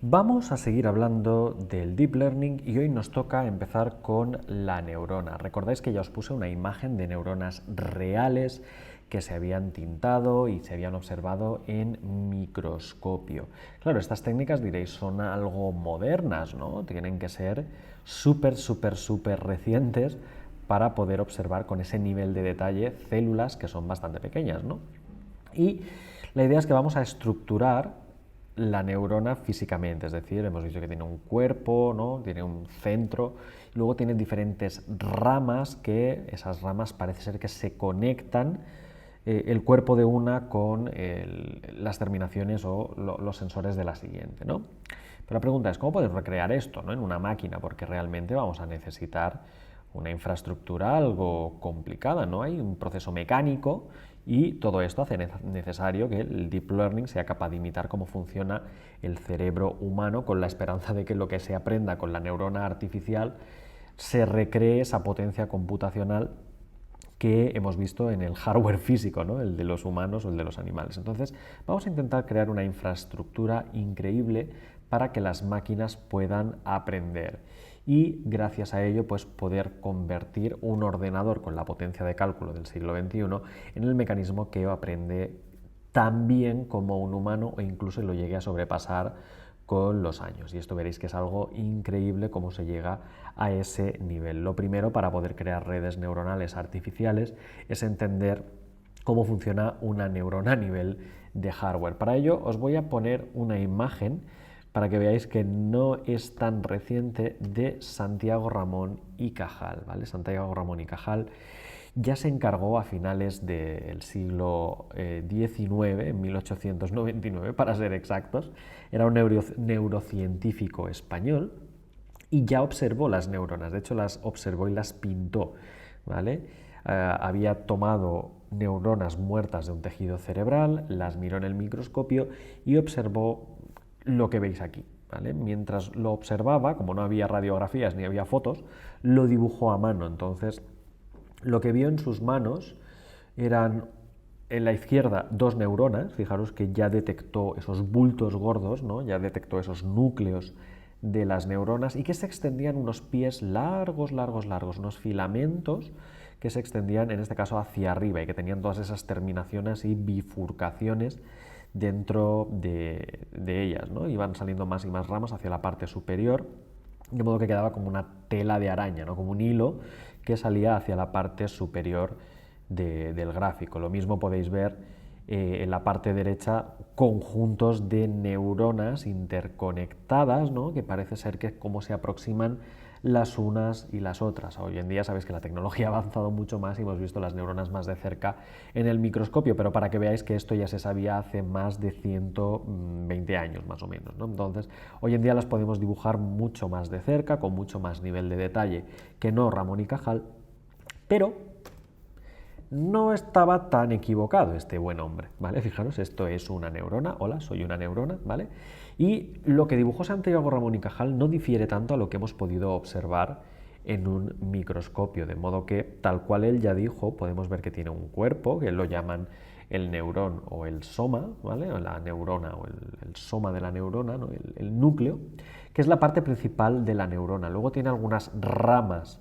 Vamos a seguir hablando del Deep Learning y hoy nos toca empezar con la neurona. Recordáis que ya os puse una imagen de neuronas reales que se habían tintado y se habían observado en microscopio. Claro, estas técnicas diréis son algo modernas, ¿no? Tienen que ser súper recientes para poder observar con ese nivel de detalle células que son bastante pequeñas, ¿no? Y la idea es que vamos a estructurar la neurona físicamente, es decir, hemos dicho que tiene un cuerpo, ¿no? Tiene un centro, y luego tiene diferentes ramas que esas ramas parece ser que se conectan el cuerpo de una con las terminaciones o los sensores de la siguiente, ¿no? Pero la pregunta es, ¿cómo podemos recrear esto, ¿no? En una máquina? Porque realmente vamos a necesitar una infraestructura algo complicada, ¿no? Hay un proceso mecánico y todo esto hace necesario que el Deep Learning sea capaz de imitar cómo funciona el cerebro humano con la esperanza de que lo que se aprenda con la neurona artificial se recree esa potencia computacional que hemos visto en el hardware físico, ¿no? El de los humanos o el de los animales. Entonces, vamos a intentar crear una infraestructura increíble para que las máquinas puedan aprender y gracias a ello pues, poder convertir un ordenador con la potencia de cálculo del siglo XXI en el mecanismo que aprende tan bien como un humano o incluso lo llegue a sobrepasar con los años. Y esto veréis que es algo increíble cómo se llega a ese nivel. Lo primero para poder crear redes neuronales artificiales es entender cómo funciona una neurona a nivel de hardware. Para ello os voy a poner una imagen para que veáis que no es tan reciente de Santiago Ramón y Cajal, ¿vale? Santiago Ramón y Cajal ya se encargó a finales del siglo XIX, en 1899 para ser exactos, era un neurocientífico español y ya observó las neuronas, de hecho las observó y las pintó, ¿vale? Había tomado neuronas muertas de un tejido cerebral, las miró en el microscopio y observó lo que veis aquí. ¿Vale? Mientras lo observaba, como no había radiografías ni había fotos, lo dibujó a mano. Entonces, lo que vio en sus manos eran en la izquierda dos neuronas, fijaros que ya detectó esos bultos gordos, ¿no? Ya detectó esos núcleos de las neuronas y que se extendían unos pies largos, unos filamentos que se extendían en este caso hacia arriba y que tenían todas esas terminaciones y bifurcaciones dentro de ellas, ¿no? Iban saliendo más y más ramas hacia la parte superior, de modo que quedaba como una tela de araña, ¿no? Como un hilo que salía hacia la parte superior del gráfico. Lo mismo podéis ver en la parte derecha conjuntos de neuronas interconectadas, ¿no? Que parece ser que es como se aproximan las unas y las otras. Hoy en día sabéis que la tecnología ha avanzado mucho más y hemos visto las neuronas más de cerca en el microscopio, pero para que veáis que esto ya se sabía hace más de 120 años más o menos, ¿no? Entonces, hoy en día las podemos dibujar mucho más de cerca, con mucho más nivel de detalle que no Ramón y Cajal, pero no estaba tan equivocado este buen hombre, ¿vale? Fijaros, esto es una neurona, hola, soy una neurona, ¿vale? Y lo que dibujó Santiago Ramón y Cajal no difiere tanto a lo que hemos podido observar en un microscopio, de modo que, tal cual él ya dijo, podemos ver que tiene un cuerpo, que lo llaman el neurón o el soma, ¿vale? O la neurona o el soma de la neurona, ¿no? El núcleo, que es la parte principal de la neurona. Luego tiene algunas ramas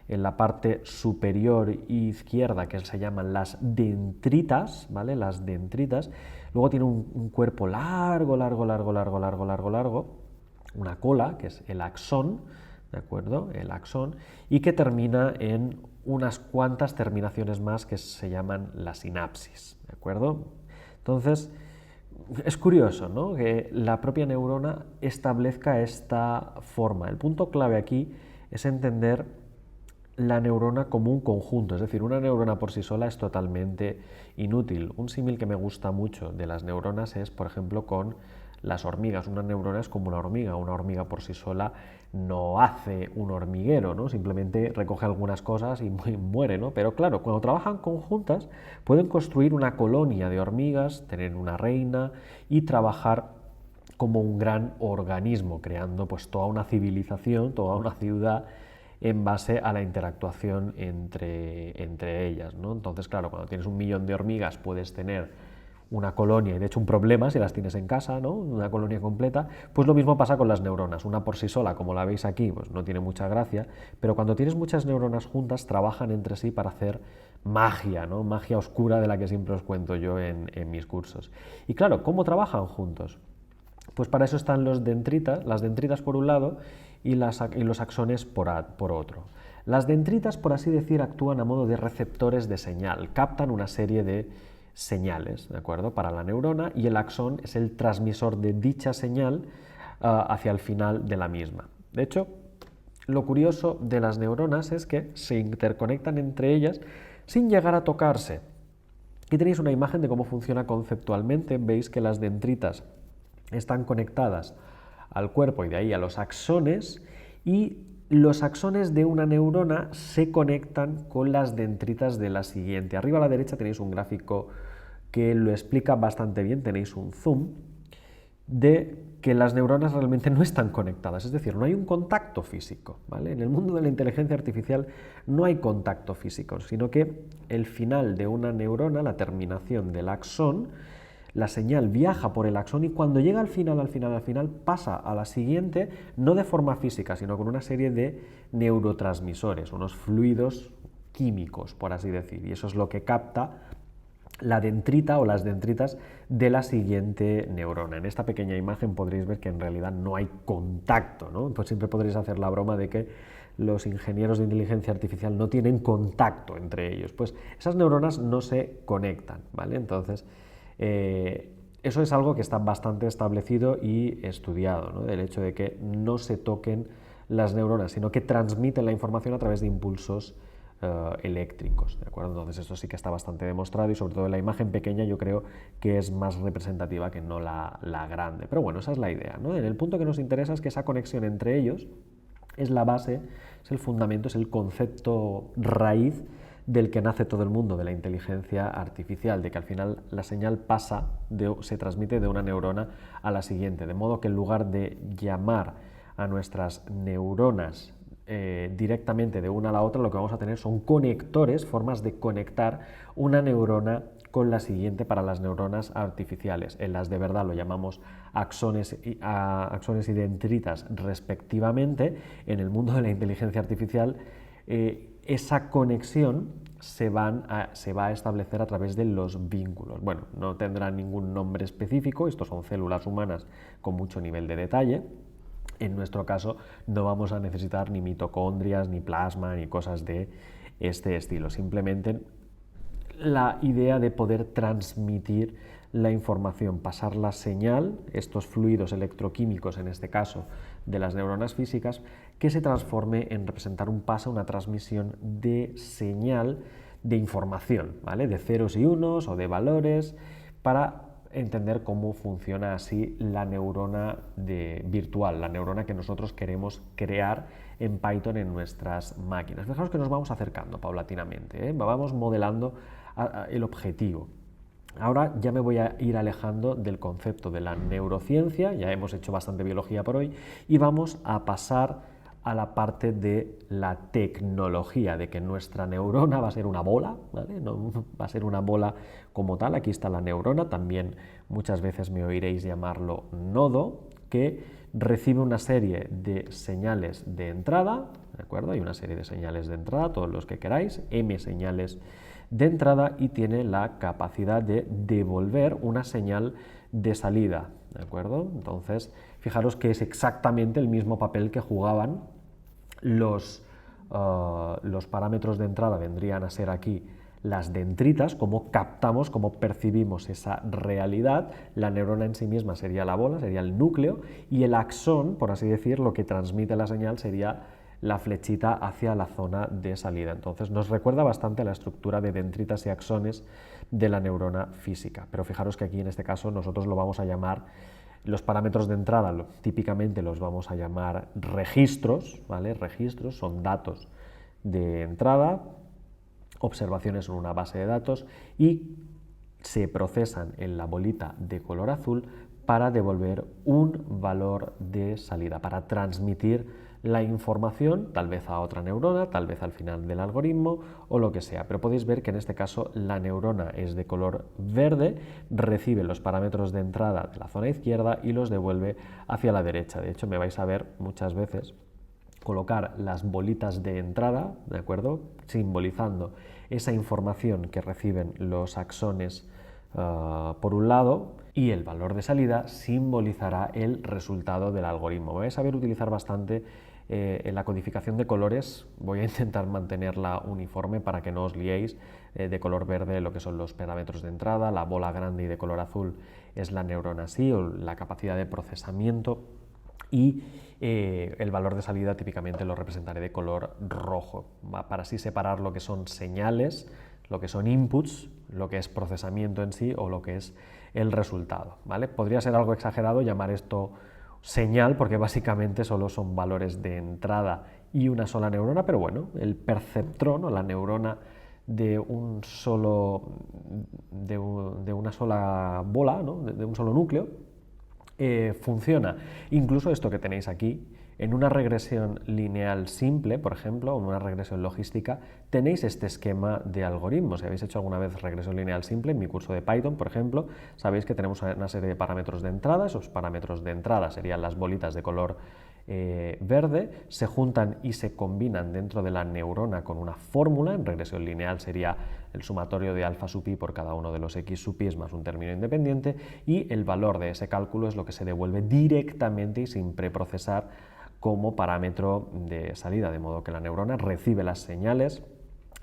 en la parte superior izquierda que se llaman las dendritas, ¿vale? Las dendritas. Luego tiene un cuerpo largo, una cola, que es el axón, ¿de acuerdo? El axón, y que termina en unas cuantas terminaciones más que se llaman la sinapsis, ¿de acuerdo? Entonces, es curioso, ¿no? Que la propia neurona establezca esta forma. El punto clave aquí es entender la neurona como un conjunto, es decir, una neurona por sí sola es totalmente inútil. Un símil que me gusta mucho de las neuronas es, por ejemplo, con las hormigas. Una neurona es como una hormiga por sí sola no hace un hormiguero, ¿no? Simplemente recoge algunas cosas y muere, ¿no? Pero claro, cuando trabajan conjuntas pueden construir una colonia de hormigas, tener una reina y trabajar como un gran organismo, creando pues toda una civilización, toda una ciudad en base a la interactuación entre ellas, ¿no? Entonces, claro, cuando tienes 1 millón de hormigas puedes tener una colonia y de hecho un problema si las tienes en casa, ¿no? Una colonia completa, pues lo mismo pasa con las neuronas. Una por sí sola, como la veis aquí, pues no tiene mucha gracia, pero cuando tienes muchas neuronas juntas trabajan entre sí para hacer magia, ¿no? Magia oscura de la que siempre os cuento yo en mis cursos. Y claro, ¿cómo trabajan juntos? Pues para eso están las dendritas por un lado y los axones por otro. Las dendritas, por así decir, actúan a modo de receptores de señal, captan una serie de señales, ¿de acuerdo?, para la neurona, y el axón es el transmisor de dicha señal hacia el final de la misma. De hecho, lo curioso de las neuronas es que se interconectan entre ellas sin llegar a tocarse. Aquí tenéis una imagen de cómo funciona conceptualmente. Veis que las dendritas están conectadas al cuerpo y de ahí a los axones, y los axones de una neurona se conectan con las dendritas de la siguiente. Arriba a la derecha tenéis un gráfico que lo explica bastante bien, tenéis un zoom de que las neuronas realmente no están conectadas, es decir, no hay un contacto físico, ¿vale? En el mundo de la inteligencia artificial no hay contacto físico, sino que el final de una neurona, la terminación del axón, la señal viaja por el axón y cuando llega al final, pasa a la siguiente, no de forma física, sino con una serie de neurotransmisores, unos fluidos químicos, por así decir, y eso es lo que capta la dendrita o las dendritas de la siguiente neurona. En esta pequeña imagen podréis ver que en realidad no hay contacto, ¿no? Pues siempre podréis hacer la broma de que los ingenieros de inteligencia artificial no tienen contacto entre ellos. Pues esas neuronas no se conectan, ¿vale? Entonces, eso es algo que está bastante establecido y estudiado, ¿no? El hecho de que no se toquen las neuronas, sino que transmiten la información a través de impulsos eléctricos, ¿de acuerdo? Entonces esto sí que está bastante demostrado y sobre todo en la imagen pequeña yo creo que es más representativa que no la grande. Pero bueno, esa es la idea, ¿no? En el punto que nos interesa es que esa conexión entre ellos es la base, es el fundamento, es el concepto raíz del que nace todo el mundo de la inteligencia artificial, de que al final la señal se transmite de una neurona a la siguiente, de modo que en lugar de llamar a nuestras neuronas directamente de una a la otra, lo que vamos a tener son conectores, formas de conectar una neurona con la siguiente para las neuronas artificiales. En las de verdad lo llamamos axones y dendritas respectivamente. En el mundo de la inteligencia artificial esa conexión se va a establecer a través de los vínculos. Bueno, no tendrá ningún nombre específico, estos son células humanas con mucho nivel de detalle. En nuestro caso no vamos a necesitar ni mitocondrias, ni plasma, ni cosas de este estilo. Simplemente la idea de poder transmitir la información, pasar la señal, estos fluidos electroquímicos, en este caso de las neuronas físicas, que se transforme en representar un paso, una transmisión de señal de información, ¿vale? De ceros y unos o de valores, para entender cómo funciona así la neurona virtual, la neurona que nosotros queremos crear en Python en nuestras máquinas. Fijaos que nos vamos acercando paulatinamente, ¿eh? Vamos modelando el objetivo. Ahora ya me voy a ir alejando del concepto de la neurociencia, ya hemos hecho bastante biología por hoy, y vamos a pasar a la parte de la tecnología, de que nuestra neurona va a ser una bola, ¿vale? No va a ser una bola como tal. Aquí está la neurona, también muchas veces me oiréis llamarlo nodo, que recibe una serie de señales de entrada, ¿de acuerdo? Hay una serie de señales de entrada, todos los que queráis, m señales de entrada, y tiene la capacidad de devolver una señal de salida, ¿de acuerdo? Entonces, fijaros que es exactamente el mismo papel que jugaban los parámetros de entrada, vendrían a ser aquí las dendritas, cómo captamos, cómo percibimos esa realidad. La neurona en sí misma sería la bola, sería el núcleo, y el axón, por así decir, lo que transmite la señal sería la flechita hacia la zona de salida. Entonces nos recuerda bastante a la estructura de dendritas y axones de la neurona física, pero fijaros que aquí en este caso nosotros lo vamos a llamar, los parámetros de entrada típicamente los vamos a llamar registros, ¿vale? Registros son datos de entrada, observaciones en una base de datos, y se procesan en la bolita de color azul para devolver un valor de salida, para transmitir la información, tal vez a otra neurona, tal vez al final del algoritmo o lo que sea. Pero podéis ver que en este caso la neurona es de color verde, recibe los parámetros de entrada de la zona izquierda y los devuelve hacia la derecha. De hecho, me vais a ver muchas veces colocar las bolitas de entrada, ¿de acuerdo?, simbolizando esa información que reciben los axones por un lado, y el valor de salida simbolizará el resultado del algoritmo. Vais a ver utilizar bastante en la codificación de colores. Voy a intentar mantenerla uniforme para que no os liéis. De color verde lo que son los parámetros de entrada, la bola grande, y de color azul es la neurona sí, o la capacidad de procesamiento, y el valor de salida típicamente lo representaré de color rojo, para así separar lo que son señales, lo que son inputs, lo que es procesamiento en sí o lo que es el resultado, ¿vale? Podría ser algo exagerado llamar esto señal, porque básicamente solo son valores de entrada y una sola neurona, pero bueno, el perceptrón o la neurona de una sola bola, ¿no?, de un solo núcleo, funciona. Incluso esto que tenéis aquí, en una regresión lineal simple, por ejemplo, o en una regresión logística, tenéis este esquema de algoritmos. Si habéis hecho alguna vez regresión lineal simple, en mi curso de Python, por ejemplo, sabéis que tenemos una serie de parámetros de entrada. Esos parámetros de entrada serían las bolitas de color verde, se juntan y se combinan dentro de la neurona con una fórmula. En regresión lineal sería el sumatorio de alfa sub i por cada uno de los x sub i más un término independiente, y el valor de ese cálculo es lo que se devuelve directamente y sin preprocesar como parámetro de salida, de modo que la neurona recibe las señales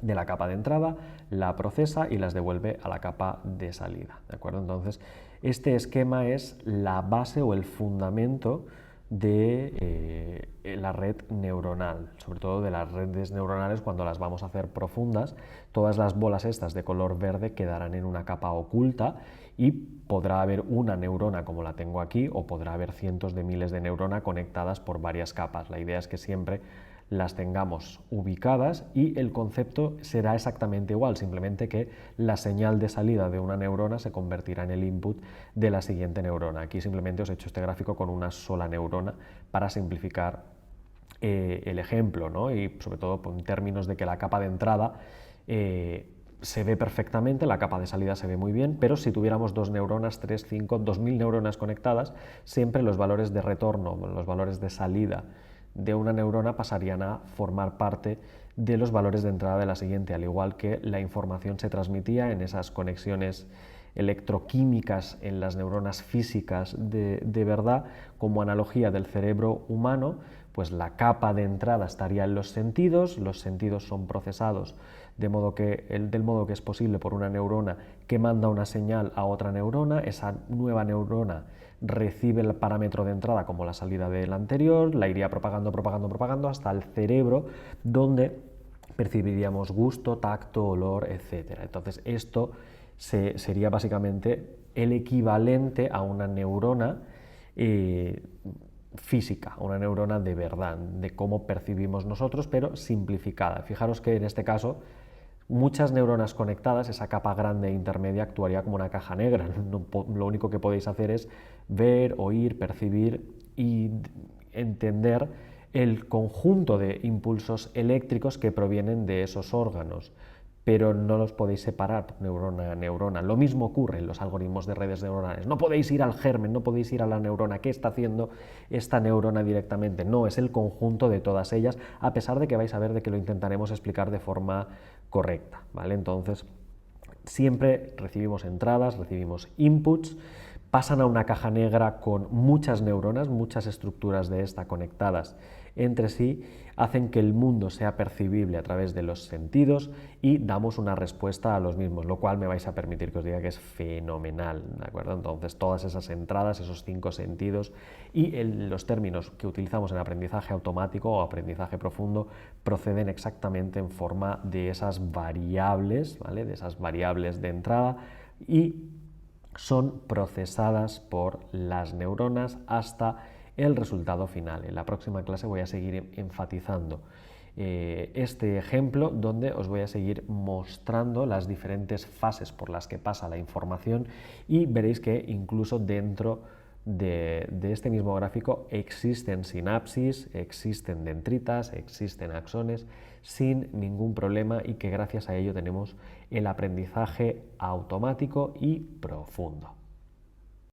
de la capa de entrada, la procesa y las devuelve a la capa de salida, ¿de acuerdo? Entonces, este esquema es la base o el fundamento de la red neuronal, sobre todo de las redes neuronales cuando las vamos a hacer profundas. Todas las bolas estas de color verde quedarán en una capa oculta y podrá haber una neurona como la tengo aquí, o podrá haber cientos de miles de neuronas conectadas por varias capas. La idea es que siempre las tengamos ubicadas y el concepto será exactamente igual, simplemente que la señal de salida de una neurona se convertirá en el input de la siguiente neurona. Aquí simplemente os he hecho este gráfico con una sola neurona para simplificar el ejemplo, ¿no? Y sobre todo en términos de que la capa de entrada se ve perfectamente, la capa de salida se ve muy bien, pero si tuviéramos 2 neuronas, 3, 5, 2000 neuronas conectadas, siempre los valores de retorno, los valores de salida de una neurona pasarían a formar parte de los valores de entrada de la siguiente, al igual que la información se transmitía en esas conexiones electroquímicas en las neuronas físicas de verdad. Como analogía del cerebro humano, pues la capa de entrada estaría en los sentidos son procesados del modo que es posible por una neurona que manda una señal a otra neurona. Esa nueva neurona recibe el parámetro de entrada como la salida del anterior, la iría propagando hasta el cerebro, donde percibiríamos gusto, tacto, olor, etc. Entonces esto sería básicamente el equivalente a una neurona física, una neurona de verdad, de cómo percibimos nosotros, pero simplificada. Fijaros que en este caso muchas neuronas conectadas, esa capa grande e intermedia actuaría como una caja negra. Lo único que podéis hacer es ver, oír, percibir y entender el conjunto de impulsos eléctricos que provienen de esos órganos, pero no los podéis separar neurona a neurona. Lo mismo ocurre en los algoritmos de redes neuronales. No podéis ir al germen, no podéis ir a la neurona. ¿Qué está haciendo esta neurona directamente? No, es el conjunto de todas ellas, a pesar de que vais a ver de que lo intentaremos explicar de forma correcta, ¿vale? Entonces, siempre recibimos entradas, recibimos inputs, pasan a una caja negra con muchas neuronas, muchas estructuras de esta conectadas entre sí, hacen que el mundo sea percibible a través de los sentidos y damos una respuesta a los mismos, lo cual me vais a permitir que os diga que es fenomenal, ¿de acuerdo? Entonces, todas esas entradas, esos 5 sentidos y los términos que utilizamos en aprendizaje automático o aprendizaje profundo proceden exactamente en forma de esas variables, ¿vale?, de esas variables de entrada, y son procesadas por las neuronas hasta el resultado final. En la próxima clase voy a seguir enfatizando este ejemplo, donde os voy a seguir mostrando las diferentes fases por las que pasa la información, y veréis que incluso dentro de este mismo gráfico existen sinapsis, existen dendritas, existen axones sin ningún problema y que gracias a ello tenemos el aprendizaje automático y profundo.